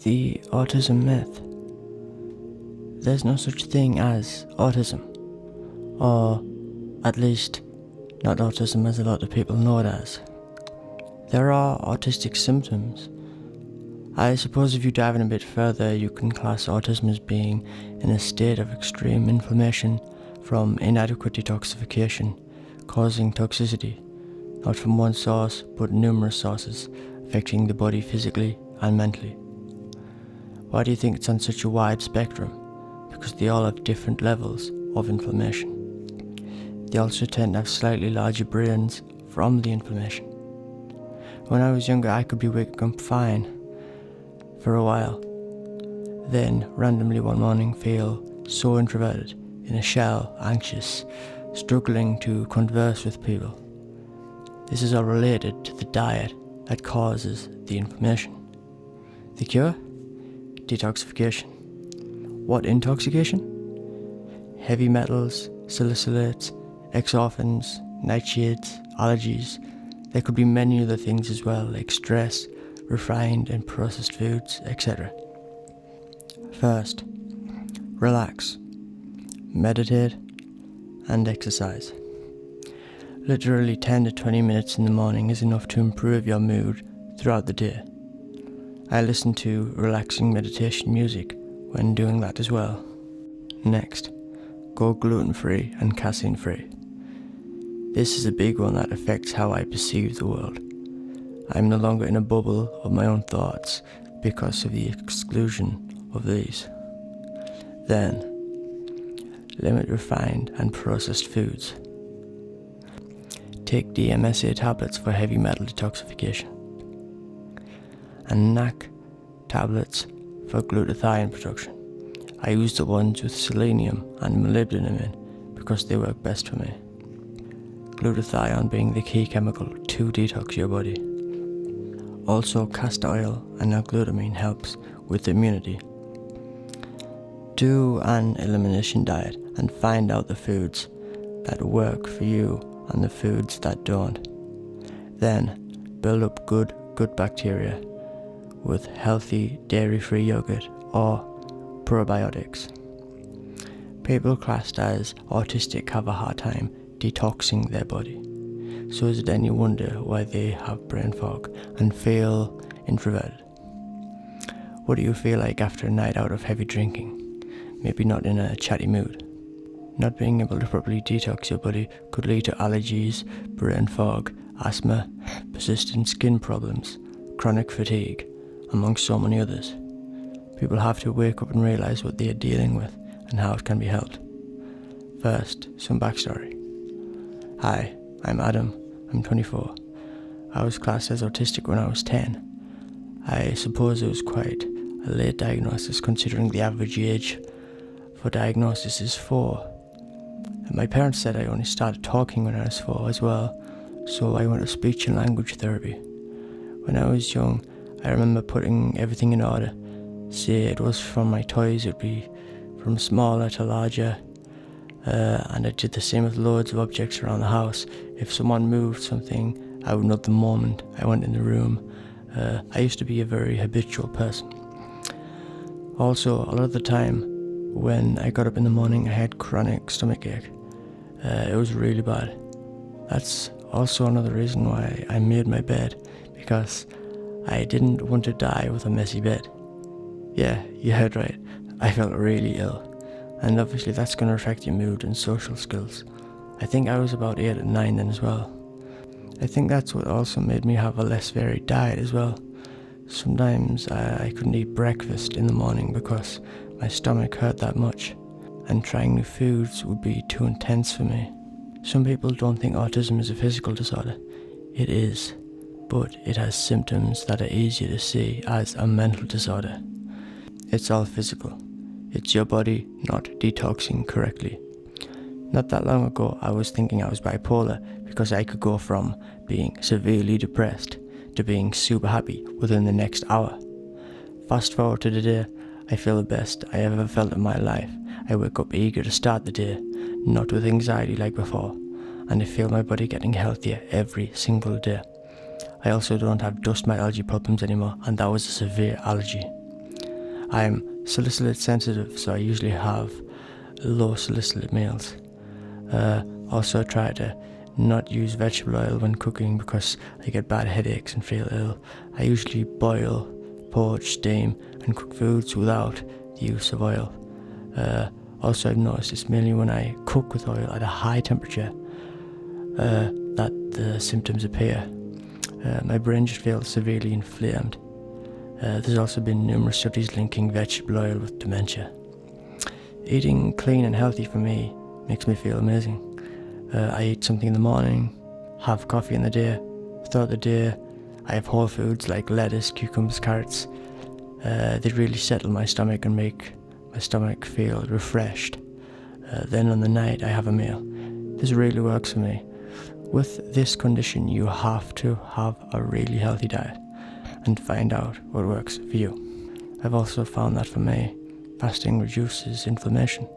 The autism myth. There's no such thing as autism, or at least not autism as a lot of people know it as. There are autistic symptoms. I suppose if you dive in a bit further, you can class autism as being in a state of extreme inflammation from inadequate detoxification, causing toxicity, not from one source but numerous sources, affecting the body physically and mentally. Why do you think it's on such a wide spectrum? Because they all have different levels of inflammation. They also tend to have slightly larger brains from the inflammation. When I was younger, I could be waking up fine for a while, then randomly one morning feel so introverted, in a shell, anxious, struggling to converse with people. This is all related to the diet that causes the inflammation. The cure? Detoxification. What intoxication? Heavy metals, salicylates, exorphins, nightshades, allergies. There could be many other things as well, like stress, refined and processed foods, etc. First, relax, meditate, and exercise. Literally 10 to 20 minutes in the morning is enough to improve your mood throughout the day. I listen to relaxing meditation music when doing that as well. Next, go gluten-free and casein-free. This is a big one that affects how I perceive the world. I'm no longer in a bubble of my own thoughts because of the exclusion of these. Then, limit refined and processed foods. Take DMSA tablets for heavy metal detoxification, and NAC tablets for glutathione production. I use the ones with selenium and molybdenum in because they work best for me. Glutathione being the key chemical to detox your body. Also, castor oil and L-glutamine helps with immunity. Do an elimination diet and find out the foods that work for you and the foods that don't. Then, build up good gut bacteria with healthy dairy-free yogurt or probiotics. People classed as autistic have a hard time detoxing their body. So is it any wonder why they have brain fog and feel introverted? What do you feel like after a night out of heavy drinking? Maybe not in a chatty mood. Not being able to properly detox your body could lead to allergies, brain fog, asthma, persistent skin problems, chronic fatigue, amongst so many others. People have to wake up and realise what they are dealing with and how it can be helped. First, some backstory. Hi, I'm Adam. I'm 24. I was classed as autistic when I was 10. I suppose it was quite a late diagnosis considering the average age for diagnosis is 4. And my parents said I only started talking when I was 4 as well, so I went to speech and language therapy. When I was young, I remember putting everything in order. Say it was from my toys, it would be from smaller to larger. And I did the same with loads of objects around the house. If someone moved something, I would know the moment I went in the room. I used to be a very habitual person. Also, a lot of the time, when I got up in the morning, I had chronic stomach ache. It was really bad. That's also another reason why I made my bed, because I didn't want to die with a messy bed. Yeah, you heard right. I felt really ill. And obviously that's going to affect your mood and social skills. I think I was about 8 or 9 then as well. I think that's what also made me have a less varied diet as well. Sometimes I couldn't eat breakfast in the morning because my stomach hurt that much, and trying new foods would be too intense for me. Some people don't think autism is a physical disorder. It is, but it has symptoms that are easier to see as a mental disorder. It's all physical. It's your body not detoxing correctly. Not that long ago, I was thinking I was bipolar because I could go from being severely depressed to being super happy within the next hour. Fast forward to today, I feel the best I ever felt in my life. I wake up eager to start the day, not with anxiety like before, and I feel my body getting healthier every single day. I also don't have dust mite allergy problems anymore, and that was a severe allergy. I'm salicylate sensitive, so I usually have low salicylate meals. Also try to not use vegetable oil when cooking because I get bad headaches and feel ill. I usually boil, poach, steam and cook foods without the use of oil. Also I've noticed it's mainly when I cook with oil at a high temperature that the symptoms appear. My brain just feels severely inflamed. There's also been numerous studies linking vegetable oil with dementia. Eating clean and healthy for me makes me feel amazing. I eat something in the morning, have coffee in the day. Throughout the day, I have whole foods like lettuce, cucumbers, carrots. They really settle my stomach and make my stomach feel refreshed. Then on the night, I have a meal. This really works for me. With this condition, you have to have a really healthy diet and find out what works for you. I've also found that for me, fasting reduces inflammation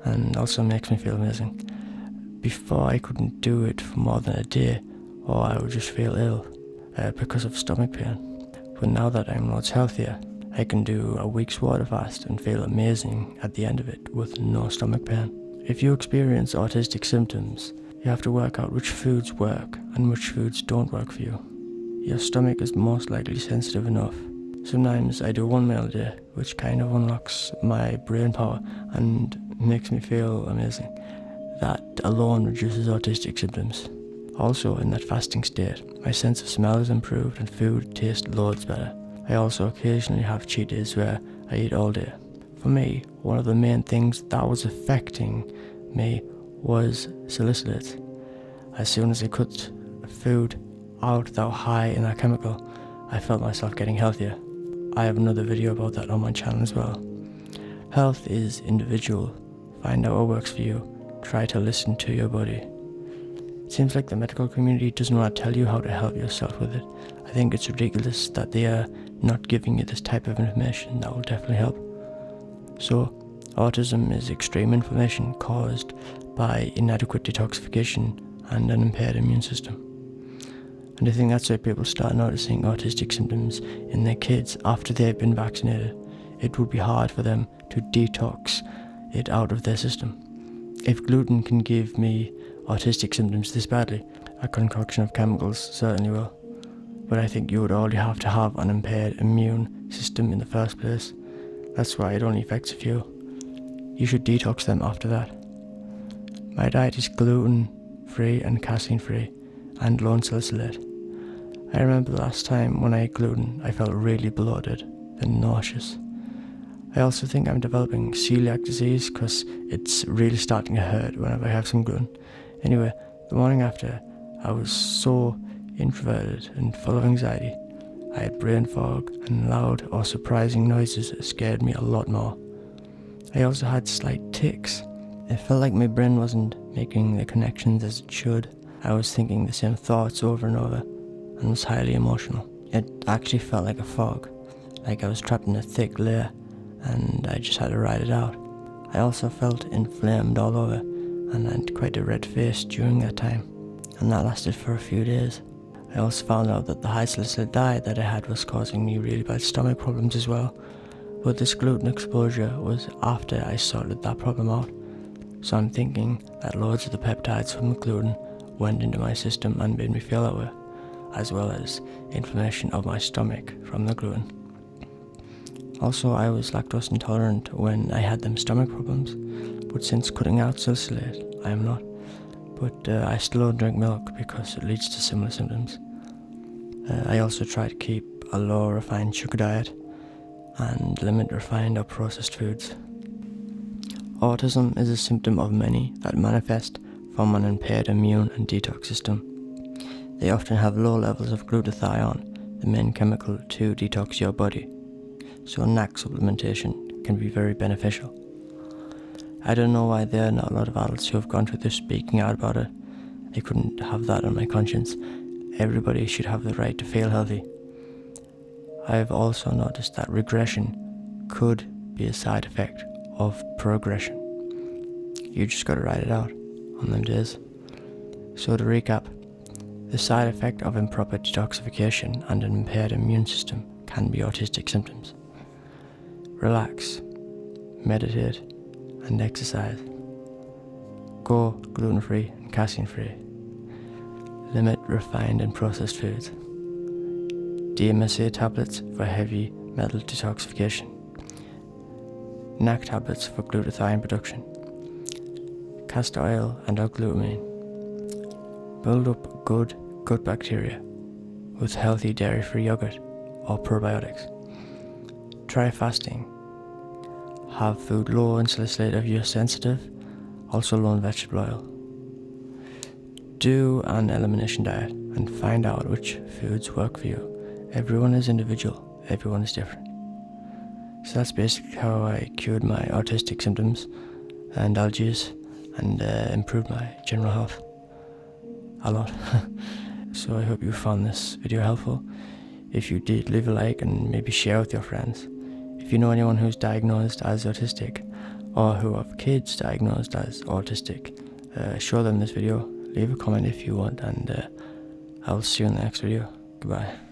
and also makes me feel amazing. Before I couldn't do it for more than a day, or I would just feel ill because of stomach pain. But now that I'm lots healthier, I can do a week's water fast and feel amazing at the end of it with no stomach pain. If you experience autistic symptoms, you have to work out which foods work and which foods don't work for you. Your stomach is most likely sensitive enough. Sometimes I do one meal a day, which kind of unlocks my brain power and makes me feel amazing. That alone reduces autistic symptoms. Also, in that fasting state, my sense of smell is improved and food tastes loads better. I also occasionally have cheat days where I eat all day. For me, one of the main things that was affecting me was salicylates. As soon as I cut food out that were high in that chemical, I felt myself getting healthier. I have another video about that on my channel as well. Health is individual. Find out what works for you. Try to listen to your body. It seems like the medical community doesn't want to tell you how to help yourself with it. I think it's ridiculous that they are not giving you this type of information that will definitely help. So, autism is extreme inflammation caused by inadequate detoxification and an impaired immune system. And I think that's why people start noticing autistic symptoms in their kids after they've been vaccinated. It would be hard for them to detox it out of their system. If gluten can give me autistic symptoms this badly, a concoction of chemicals certainly will. But I think you would already have to have an impaired immune system in the first place. That's why it only affects a few. You should detox them after that. My diet is gluten-free and casein-free and low in salicylate. I remember the last time when I ate gluten, I felt really bloated and nauseous. I also think I'm developing celiac disease because it's really starting to hurt whenever I have some gluten. Anyway, the morning after, I was so introverted and full of anxiety. I had brain fog and loud or surprising noises that scared me a lot more. I also had slight tics. It felt like my brain wasn't making the connections as it should. I was thinking the same thoughts over and over and was highly emotional. It actually felt like a fog, like I was trapped in a thick layer and I just had to ride it out. I also felt inflamed all over and had quite a red face during that time, and that lasted for a few days. I also found out that the high salicylate diet that I had was causing me really bad stomach problems as well, but this gluten exposure was after I sorted that problem out. So I'm thinking that loads of the peptides from the gluten went into my system and made me feel that way, as well as inflammation of my stomach from the gluten. Also, I was lactose intolerant when I had them stomach problems, but since cutting out salicylate, I am not. But I still don't drink milk because it leads to similar symptoms. I also try to keep a low refined sugar diet and limit refined or processed foods. Autism is a symptom of many that manifest from an impaired immune and detox system. They often have low levels of glutathione, the main chemical to detox your body, so NAC supplementation can be very beneficial. I don't know why there are not a lot of adults who have gone through this speaking out about it. I couldn't have that on my conscience. Everybody should have the right to feel healthy. I've also noticed that regression could be a side effect of progression. You just gotta ride it out on them days. So to recap, the side effect of improper detoxification and an impaired immune system can be autistic symptoms. relax, meditate, and exercise. Go gluten-free and casein-free. Limit refined and processed foods. DMSA tablets for heavy metal detoxification. NAC tablets for glutathione production. Castor oil and L-glutamine. Build up good gut bacteria with healthy dairy-free yogurt or probiotics. Try fasting. Have food low in salicylate if you're sensitive, also low in vegetable oil. Do an elimination diet and find out which foods work for you. Everyone is individual, everyone is different. So that's basically how I cured my autistic symptoms and allergies and improved my general health a lot. So I hope you found this video helpful. If you did, leave a like and maybe share with your friends. If you know anyone who's diagnosed as autistic or who have kids diagnosed as autistic, show them this video. Leave a comment if you want, and I'll see you in the next video. Goodbye.